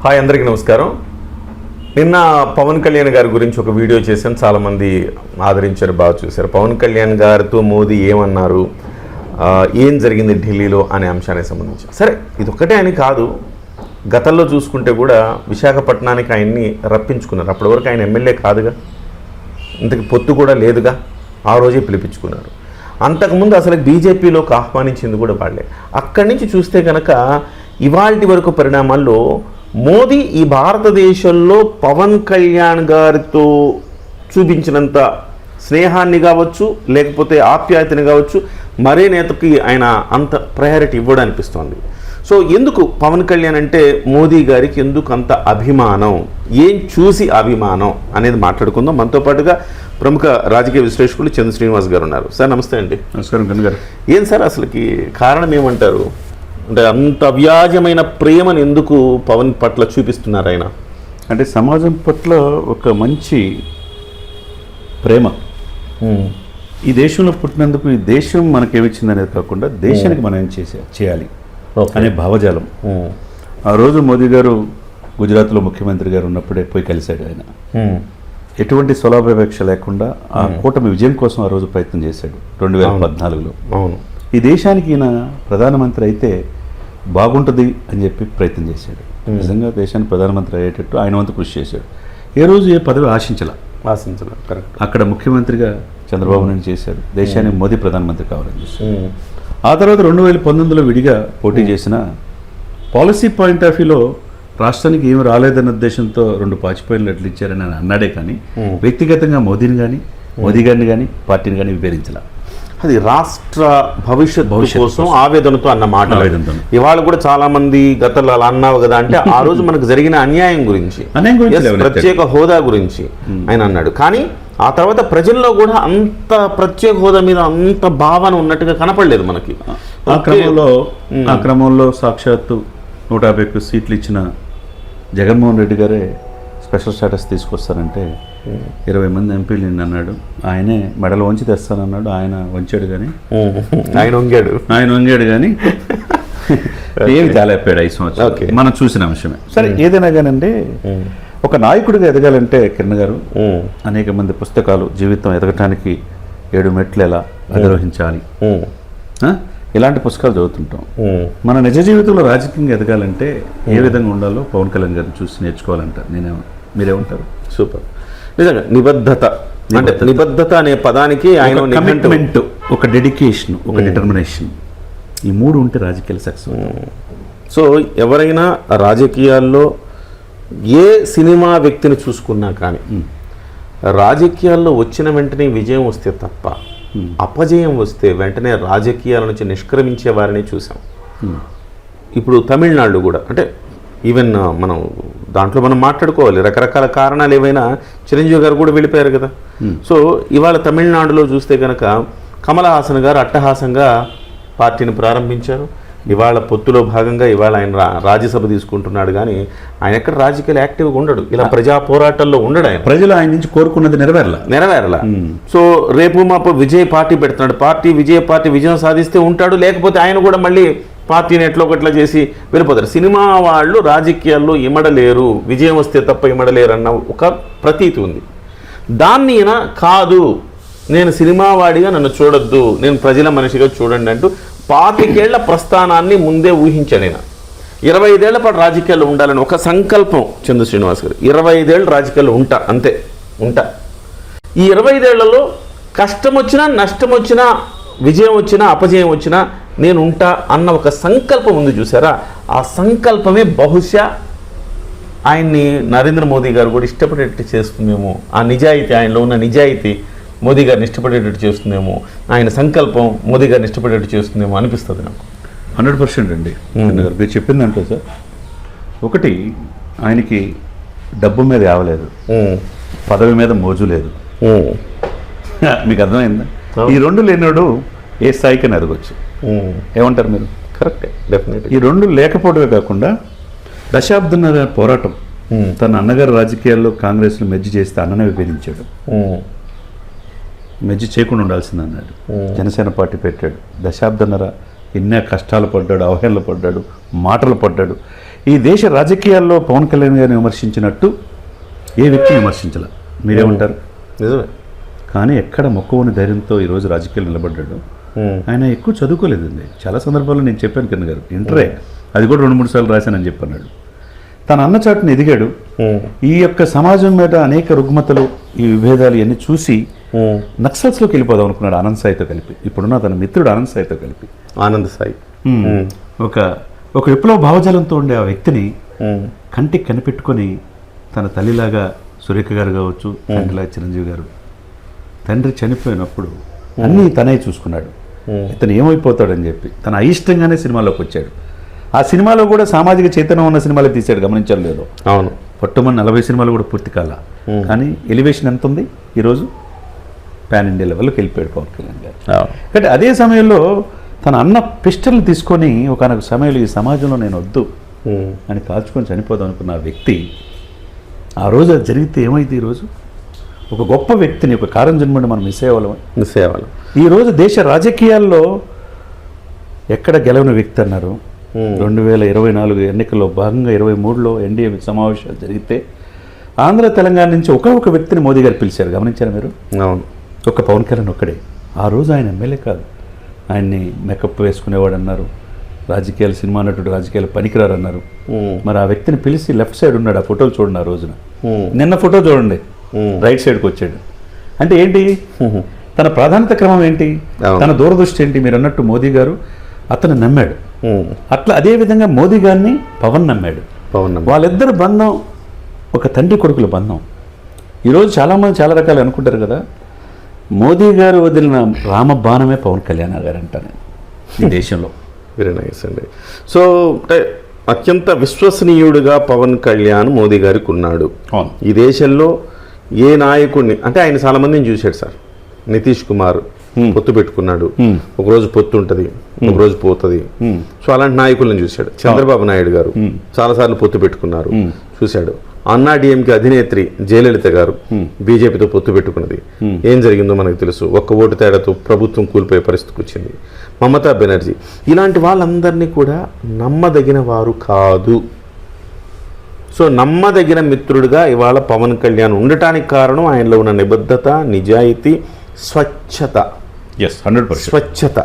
Hi, అందరికీ నమస్కారం. నిన్న పవన్ కళ్యాణ్ గారి గురించి ఒక వీడియో చేశాను, చాలామంది ఆదరించారు, బాగా చూశారు. పవన్ కళ్యాణ్ గారితో మోదీ ఏమన్నారు, ఏం జరిగింది ఢిల్లీలో అనే అంశానికి సంబంధించి. సరే, ఇది ఒక్కటే అని కాదు, గతంలో చూసుకుంటే కూడా విశాఖపట్నానికి ఆయన్ని రప్పించుకున్నారు. అప్పటి వరకు ఆయన ఎమ్మెల్యే కాదుగా, ఇంతకు పొత్తు కూడా లేదుగా, ఆ రోజే పిలిపించుకున్నారు. అంతకుముందు అసలు బీజేపీలోకి ఆహ్వానించింది కూడా వాళ్ళే. అక్కడి నుంచి చూస్తే కనుక ఇవాల్టి వరకు పరిణామాల్లో మోదీ ఈ భారతదేశంలో పవన్ కళ్యాణ్ గారితో చూపించినంత స్నేహాన్ని కావచ్చు, లేకపోతే ఆప్యాయతని కావచ్చు, మరే నేతకి ఆయన అంత ప్రయారిటీ ఇవ్వడం అనిపిస్తోంది. సో ఎందుకు పవన్ కళ్యాణ్ అంటే మోదీ గారికి ఎందుకు అంత అభిమానం, ఏం చూసి అభిమానం అనేది మాట్లాడుకుందాం. మనతో పాటుగా ప్రముఖ రాజకీయ విశ్లేషకులు చంద్ర శ్రీనివాస్ గారు ఉన్నారు. సార్ నమస్తే అండి. నమస్కారం కన్ను గారు. ఏం సార్ అసలుకి కారణం ఏమంటారు? అంటే అంత అవ్యాజమైన ప్రేమను ఎందుకు పవన్ పట్ల చూపిస్తున్నారు ఆయన? అంటే సమాజం పట్ల ఒక మంచి ప్రేమ, ఈ దేశంలో పుట్టినందుకు ఈ దేశం మనకేమిచ్చింది అనేది కాకుండా దేశానికి మనం ఏం చేయాలి అనే భావజాలం. ఆ రోజు మోదీ గారు గుజరాత్లో ముఖ్యమంత్రి గారు ఉన్నప్పుడే పోయి కలిశాడు. ఆయన ఎటువంటి స్వలాభాపేక్ష లేకుండా ఆ కూటమి విజయం కోసం ఆ రోజు ప్రయత్నం చేశాడు 2014లో. అవును, ఈ దేశానికి ఈయన ప్రధానమంత్రి అయితే బాగుంటుంది అని చెప్పి ప్రయత్నం చేశాడు. నిజంగా దేశానికి ప్రధానమంత్రి అయ్యేటట్టు ఆయన వంతు కృషి చేశాడు. ఏ రోజు ఏ పదవి ఆశించాల. కరెక్ట్. అక్కడ ముఖ్యమంత్రిగా చంద్రబాబు నాయుడు చేశాడు, దేశానికి మోదీ ప్రధానమంత్రి కావాలని చేశాడు. ఆ తర్వాత 2019లో విడిగా పోటీ చేసిన పాలసీ పాయింట్ ఆఫ్ వ్యూలో రాష్ట్రానికి ఏమి రాలేదన్న ఉద్దేశంతో 2 పాచిపోయిన లెటర్లు ఇచ్చారని ఆయన అన్నాడే కానీ వ్యక్తిగతంగా మోదీని కానీ మోదీ గారిని కానీ పార్టీని కానీ వివరించాల. అది రాష్ట్ర భవిష్యత్తు కోసం ఆవేదనతో అన్న మాట. ఇవాళ కూడా చాలా మంది గతంలో అలా అన్నావు కదా అంటే ఆ రోజు మనకు జరిగిన అన్యాయం గురించి, ప్రత్యేక హోదా గురించి ఆయన అన్నాడు. కానీ ఆ తర్వాత ప్రజల్లో కూడా అంత ప్రత్యేక హోదా మీద అంత భావన ఉన్నట్టుగా కనపడలేదు మనకి. ఆ క్రమంలో సాక్షాత్తు 150 సీట్లు ఇచ్చిన జగన్మోహన్ రెడ్డి గారే స్పెషల్ స్టేటస్ తీసుకొస్తారంటే 20 మంది ఎంపీలు నిన్న అన్నాడు. ఆయనే మెడలు వంచి తెస్తానన్నాడు. ఆయన వంచాడు కానీ ఆయన వంగాడు కానీ ఏమి తేలేపాడు 5 సంవత్సరాలు. మనం చూసిన అంశమే. సరే, ఏదైనా కానండి, ఒక నాయకుడిగా ఎదగాలంటే కిరణ్ గారు అనేక మంది పుస్తకాలు, జీవితం ఎదగటానికి 7 మెట్లు ఎలా అధిరోహించాలి, ఇలాంటి పుస్తకాలు చదువుతుంటాం. మన నిజ జీవితంలో రాజకీయంగా ఎదగాలంటే ఏ విధంగా ఉండాలో పవన్ కళ్యాణ్ గారిని చూసి నేర్చుకోవాలంటారు. మీరేమంటారు? సూపర్. నిజంగా నిబద్ధత అనే పదానికి ఆయన కమిట్మెంట్, ఒక డెడికేషన్, ఒక డిటర్మినేషన్, ఈ 3 ఉంటే రాజకీయాలు సక్సెస్. సో ఎవరైనా రాజకీయాల్లో ఏ సినిమా వ్యక్తిని చూసుకున్నా కానీ రాజకీయాల్లో వచ్చిన వెంటనే విజయం వస్తే తప్ప అపజయం వస్తే వెంటనే రాజకీయాల నుంచి నిష్క్రమించే వారిని చూసాం. ఇప్పుడు తమిళనాడు కూడా, అంటే ఈవెన్ మనం దాంట్లో మనం మాట్లాడుకోవాలి, రకరకాల కారణాలు ఏవైనా చిరంజీవి గారు కూడా వెళ్ళిపోయారు కదా. సో ఇవాళ తమిళనాడులో చూస్తే కనుక కమల్ హాసన్ గారు అట్టహాసంగా పార్టీని ప్రారంభించారు. ఇవాళ పొత్తులో భాగంగా ఇవాళ ఆయన రాజ్యసభ తీసుకుంటున్నాడు. కానీ ఆయన ఎక్కడ రాజకీయాలు యాక్టివ్గా ఉండడు, ఇలా ప్రజా పోరాటాల్లో ఉండడు. ఆయన ప్రజలు ఆయన నుంచి కోరుకున్నది నెరవేరలా. సో రేపు మాపు విజయ్ పార్టీ పెడుతున్నాడు, పార్టీ విజయం సాధిస్తే ఉంటాడు, లేకపోతే ఆయన కూడా మళ్ళీ పార్టీని ఎట్లో ఒకట్లా చేసి వెళ్ళిపోతారు. సినిమా వాళ్ళు రాజకీయాల్లో ఇమడలేరు, విజయం వస్తే తప్ప ఇమడలేరు అన్న ఒక ప్రతీతి ఉంది. దాన్ని ఈయన కాదు, నేను సినిమా వాడిగా నన్ను చూడొద్దు, నేను ప్రజల మనిషిగా చూడండి అంటూ 25 ఏళ్ల ప్రస్థానాన్ని ముందే ఊహించాడు ఆయన. 25 ఏళ్ల పాటు రాజకీయాల్లో ఉండాలని ఒక సంకల్పం చంద్ర శ్రీనివాస్ గారు. 25 ఏళ్ళు రాజకీయాల్లో ఉంటా. ఈ 25 ఏళ్లలో కష్టం వచ్చినా, నష్టం వచ్చినా, విజయం వచ్చినా, అపజయం వచ్చినా నేను ఉంటా అన్న ఒక సంకల్పం ఉంది చూసారా. ఆ సంకల్పమే బహుశా ఆయన్ని నరేంద్ర మోదీ గారు కూడా ఇష్టపడేటట్టు చేస్తుందేమో. ఆ నిజాయితీ, ఆయనలో ఉన్న నిజాయితీ మోదీ గారిని ఇష్టపడేటట్టు చేస్తుందేమో, ఆయన సంకల్పం మోదీ గారిని ఇష్టపడేటట్టు చేస్తుందేమో అనిపిస్తుంది నాకు. 100% అండి. మీరు చెప్పిందంటే సార్, ఒకటి ఆయనకి డబ్బు మీద యావలేదు, పదవి మీద మోజు లేదు. మీకు అర్థమైందా? ఈ 2 లేనివాడు ఏ స్థాయికైనా ఎదగొచ్చు. ఏమంటారు మీరు? కరెక్టే, డెఫినెట్లీ. ఈ 2 లేకపోవడమే కాకుండా దశాబ్దన్నర పోరాటం, తన అన్నగారు రాజకీయాల్లో కాంగ్రెస్ను మెజ్జి చేస్తే అన్ననే విభేదించాడు. మెజ్జి చేయకుండా ఉండాల్సింది అన్నాడు. జనసేన పార్టీ పెట్టాడు. దశాబ్దన్నర ఎన్నో కష్టాలు పడ్డాడు, అవహేళనలు పడ్డాడు, మాటలు పడ్డాడు. ఈ దేశ రాజకీయాల్లో పవన్ కళ్యాణ్ గారిని విమర్శించినట్టు ఏ వ్యక్తిని విమర్శించాల, మీరేమంటారు? నిజమే. కానీ ఎక్కడ మొక్కవని ధైర్యంతో ఈరోజు రాజకీయాలు నిలబడ్డాడు. ఆయన ఎక్కువ చదువుకోలేదండి. చాలా సందర్భాల్లో నేను చెప్పాను కిరణ్ గారు, ఇంటరే అది కూడా 2-3 సార్లు రాశానని చెప్పన్నాడు. తన అన్నచాటును ఎదిగాడు. ఈ యొక్క సమాజం మీద అనేక రుగ్మతలు, ఈ విభేదాలు ఇవన్నీ చూసి నక్సల్స్లోకి వెళ్ళిపోదాం అనుకున్నాడు ఆనంద్ సాయితో కలిపి. ఇప్పుడున్న తన మిత్రుడు ఆనంద్ సాయితో కలిపి. ఆనంద్ సాయి ఒక విప్లవ భావజాలంతో ఉండే ఆ వ్యక్తిని కంటికి కనిపెట్టుకొని తన తల్లిలాగా సురేఖ గారు కావచ్చు, తండ్రిలాగా చిరంజీవి గారు, తండ్రి చనిపోయినప్పుడు అన్నీ తనే చూసుకున్నాడు. ఇతను ఏమైపోతాడని చెప్పి తన అయిష్టంగానే సినిమాలోకి వచ్చాడు. ఆ సినిమాలో కూడా సామాజిక చైతన్యం ఉన్న సినిమాలు తీశాడు, గమనించాలి లేదు? అవును. పట్టుమని 40 సినిమాలు కూడా పూర్తి కాల, కానీ ఎలివేషన్ ఎంత ఉంది ఈరోజు? పాన్ ఇండియా లెవెల్లోకి వెళ్ళిపోయాడు పవన్ కళ్యాణ్ గారు. కాబట్టి అదే సమయంలో తన అన్న పిస్టల్ని తీసుకొని ఒకనొక సమయంలో ఈ సమాజంలో నేను వద్దు అని కాల్చుకొని చనిపోదాం అనుకున్న వ్యక్తి ఆ రోజు అది జరిగితే ఏమైంది? ఈరోజు ఒక గొప్ప వ్యక్తిని, ఒక కారం జన్మని మనం మిస్ అయ్యేవాళ్ళం. ఈరోజు దేశ రాజకీయాల్లో ఎక్కడ గెలవని వ్యక్తి అన్నారు. 2024 ఎన్నికల్లో భాగంగా 23లో ఎన్డీఏ సమావేశాలు జరిగితే ఆంధ్ర తెలంగాణ నుంచి ఒక వ్యక్తిని మోదీ గారు పిలిచారు, గమనించారా మీరు? అవును. ఒక పవన్ కళ్యాణ్ ఒక్కడే. ఆ రోజు ఆయన ఎమ్మెల్యే కాదు, ఆయన్ని మేకప్ వేసుకునేవాడు అన్నారు, రాజకీయాలు సినిమా నటుడు రాజకీయాలు పనికిరారు అన్నారు. మరి ఆ వ్యక్తిని పిలిచి లెఫ్ట్ సైడ్ ఉన్నాడు, ఆ ఫోటోలు చూడండి. ఆ రోజున నిన్న ఫోటో చూడండి, రైట్ సైడ్కి వచ్చాడు. అంటే ఏంటి తన ప్రాధాన్యత క్రమం ఏంటి, తన దూరదృష్టి ఏంటి? మీరు అన్నట్టు మోదీ గారు అతను నమ్మాడు. అట్లా అదేవిధంగా మోదీ గారిని పవన్ నమ్మాడు. వాళ్ళిద్దరు బంధం ఒక తండ్రి కొడుకుల బంధం. ఈరోజు చాలామంది చాలా రకాలు అనుకుంటారు కదా, మోదీ గారు వదిలిన రామబాణమే పవన్ కళ్యాణ్ గారు అంటాను ఈ దేశంలో. వెరీ నైస్ అండి. సో అంటే అత్యంత విశ్వసనీయుడిగా పవన్ కళ్యాణ్ మోదీ గారికి ఉన్నాడు. ఈ దేశంలో ఏ నాయకుడిని, అంటే ఆయన చాలా మందిని చూశాడు సార్. నితీష్ కుమార్ పొత్తు పెట్టుకున్నాడు, ఒకరోజు పొత్తు ఉంటుంది, ఒకరోజు పోతుంది. సో అలాంటి నాయకులను చూశాడు. చంద్రబాబు నాయుడు గారు చాలాసార్లు పొత్తు పెట్టుకున్నారు, చూశాడు. అన్నా డిఎంకే అధినేత్రి జయలలిత గారు బీజేపీతో పొత్తు పెట్టుకున్నది. ఏం జరిగిందో మనకు తెలుసు. ఒక్క ఓటు తేడాతో ప్రభుత్వం కూలిపోయే పరిస్థితికి వచ్చింది. మమతా బెనర్జీ, ఇలాంటి వాళ్ళందరినీ కూడా నమ్మదగిన వారు కాదు. సో నమ్మదగిన మిత్రుడిగా ఇవాళ పవన్ కళ్యాణ్ ఉండటానికి కారణం ఆయనలో ఉన్న నిబద్ధత, నిజాయితీ, స్వచ్ఛత. 100% స్వచ్ఛత,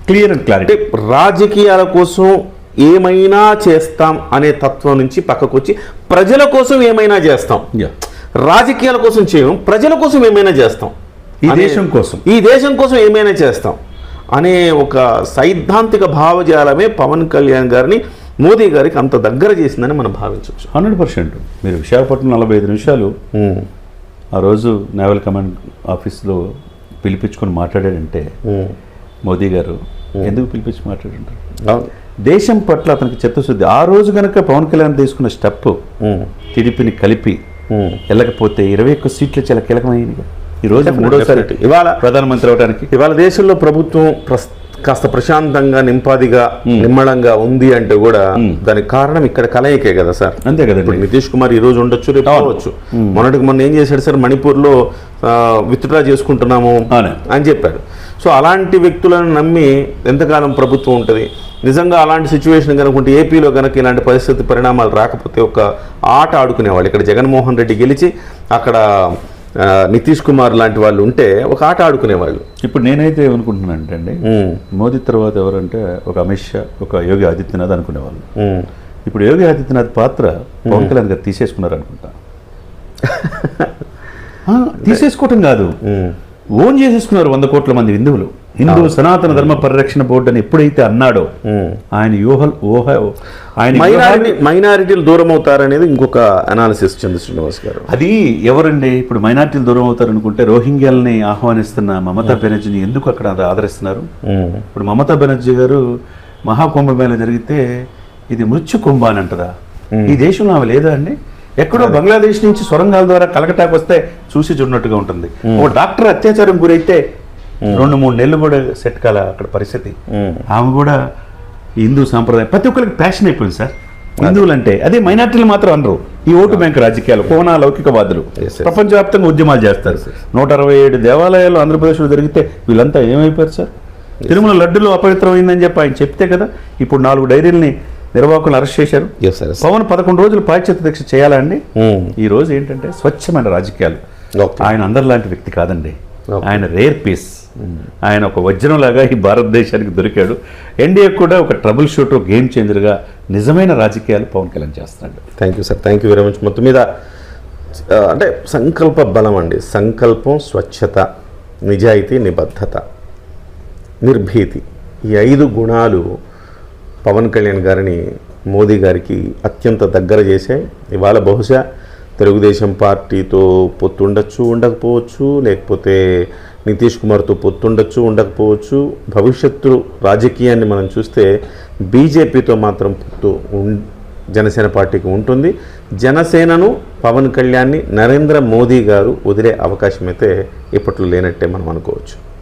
క్లియర్ అండ్ క్లారిటీ. రాజకీయాల కోసం ఏమైనా చేస్తాం అనే తత్వం నుంచి పక్కకు వచ్చి ప్రజల కోసం ఏమైనా చేస్తాం. రాజకీయాల కోసం చేయం, ప్రజల కోసం ఏమైనా చేస్తాం, ఈ దేశం కోసం ఏమైనా చేస్తాం అనే ఒక సైద్ధాంతిక భావజాలమే పవన్ కళ్యాణ్ గారిని మోదీ గారికి అంత దగ్గర చేసిందని మనం భావించవచ్చు. 100%. మీరు విశాఖపట్నం 45 నిమిషాలు ఆ రోజు నేవల్ కమాండ్ ఆఫీస్లో పిలిపించుకొని మాట్లాడాడంటే మోదీ గారు ఎందుకు పిలిపించి మాట్లాడుంటారు? దేశం పట్ల అతనికి చిత్తశుద్ధి. ఆ రోజు కనుక పవన్ కళ్యాణ్ తీసుకున్న స్టెప్ టీడీపీని కలిపి వెళ్ళకపోతే 21 సీట్లు చాలా కీలకమైనవి. ఈరోజు 3వ ఇవాళ ప్రధానమంత్రి అవడానికి ఇవాళ దేశంలో ప్రభుత్వం కాస్త ప్రశాంతంగా, నిమ్మళంగా ఉంది అంటే కూడా దానికి కారణం ఇక్కడ కలయికే కదా సార్. అంతే కదా. ఇప్పుడు నితీష్ కుమార్ ఈ రోజు ఉండొచ్చు, రేపు రావచ్చు. మొన్న ఏం చేశాడు సార్, మణిపూర్లో విత్డ్రా చేసుకుంటున్నాము అని చెప్పాడు. సో అలాంటి వ్యక్తులను నమ్మి ఎంతకాలం ప్రభుత్వం ఉంటుంది? నిజంగా అలాంటి సిచ్యువేషన్ కనుకుంటే ఏపీలో కనుక ఇలాంటి పరిణామాలు రాకపోతే ఒక ఆట ఆడుకునేవాళ్ళు. ఇక్కడ జగన్మోహన్ రెడ్డి గెలిచి అక్కడ నితీష్ కుమార్ లాంటి వాళ్ళు ఉంటే ఒక ఆట ఆడుకునేవాళ్ళు. ఇప్పుడు నేనైతే ఏమనుకుంటున్నాను అంటే మోదీ తర్వాత ఎవరంటే ఒక అమిత్ షా, ఒక యోగి ఆదిత్యనాథ్ అనుకునేవాళ్ళు. ఇప్పుడు యోగి ఆదిత్యనాథ్ పాత్ర పవన్ కళ్యాణ్ గారు తీసేసుకున్నారు అనుకుంటా. తీసేసుకోవటం కాదు, ఓన్ చేసేసుకున్నారు 100 కోట్ల మంది హిందువులు. హిందూ సనాతన ధర్మ పరిరక్షణ బోర్డు అని ఎప్పుడైతే అన్నాడో ఆయన మైనారిటీలు దూరం అవుతారనేది ఇంకొక అనాలిసిస్ చంద్ర శ్రీనివాస్ గారు. అది ఎవరండి ఇప్పుడు మైనారిటీలు దూరం అవుతారు అనుకుంటే రోహింగ్యాలని ఆహ్వానిస్తున్న మమతా బెనర్జీని ఎందుకు అక్కడ ఆదరిస్తున్నారు? ఇప్పుడు మమతా బెనర్జీ గారు మహాకుంభమేళ జరిగితే ఇది మృత్యు కుంభ అని అంటదా? ఈ దేశంలో ఆమె లేదా అండి? ఎక్కడో బంగ్లాదేశ్ నుంచి సొరంగాల ద్వారా కలకటాకు వస్తే చూసి చూడనట్టుగా ఉంటుంది. ఓ డాక్టర్ అత్యాచారం గురైతే 2-3 నెలలు కూడా సెట్ కాల అక్కడ పరిస్థితి. ఆమె కూడా హిందూ సాంప్రదాయం ప్రతి ఒక్కరికి ప్యాషన్ అయిపోయింది సార్. హిందువులు అంటే అదే, మైనార్టీలు మాత్రం అనరు. ఈ ఓటు బ్యాంక్ రాజకీయాలు, కోనా లౌకికవాదులు ప్రపంచవ్యాప్తంగా ఉద్యమాలు చేస్తారు. 167 దేవాలయాలు ఆంధ్రప్రదేశ్లో జరిగితే వీళ్ళంతా ఏమైపోయారు సార్? తిరుమల లడ్డులో అపవిత్రమైందని చెప్పి ఆయన చెప్తే కదా ఇప్పుడు 4 డైరీల్ని నిర్వాహకులను అరెస్ట్ చేశారు. Yes sir. పవన్ 11 రోజులు పాశ్చాత్య దీక్ష చేయాలా అండి? ఈ రోజు ఏంటంటే స్వచ్ఛమైన రాజకీయాలు. ఆయన అందరిలాంటి వ్యక్తి కాదండి. ఆయన రేర్ పీస్. ఆయన ఒక వజ్రంలాగా ఈ భారతదేశానికి దొరికాడు. ఎన్డీఏ కూడా ఒక ట్రబుల్ షూటర్, గేమ్ చేంజర్గా నిజమైన రాజకీయాలు పవన్ కళ్యాణ్ చేస్తున్నాడు. Thank you sir, thank you very much. మొత్తం మీద అంటే సంకల్ప బలం అండి. సంకల్పం, స్వచ్ఛత, నిజాయితీ, నిబద్ధత, నిర్భీతి, ఈ 5 గుణాలు పవన్ కళ్యాణ్ గారిని మోదీ గారికి అత్యంత దగ్గర చేశాయి. ఇవాళ బహుశా తెలుగుదేశం పార్టీతో పొత్తుండొచ్చు, ఉండకపోవచ్చు, లేకపోతే నితీష్ కుమార్తో పొత్తుండొచ్చు, ఉండకపోవచ్చు. భవిష్యత్తు రాజకీయాన్ని మనం చూస్తే బీజేపీతో మాత్రం పొత్తు జనసేన పార్టీకి ఉంటుంది. జనసేనను, పవన్ కళ్యాణ్ని నరేంద్ర మోదీ గారు వదిలే అవకాశం అయితే ఇప్పట్లో లేనట్టే మనం అనుకోవచ్చు.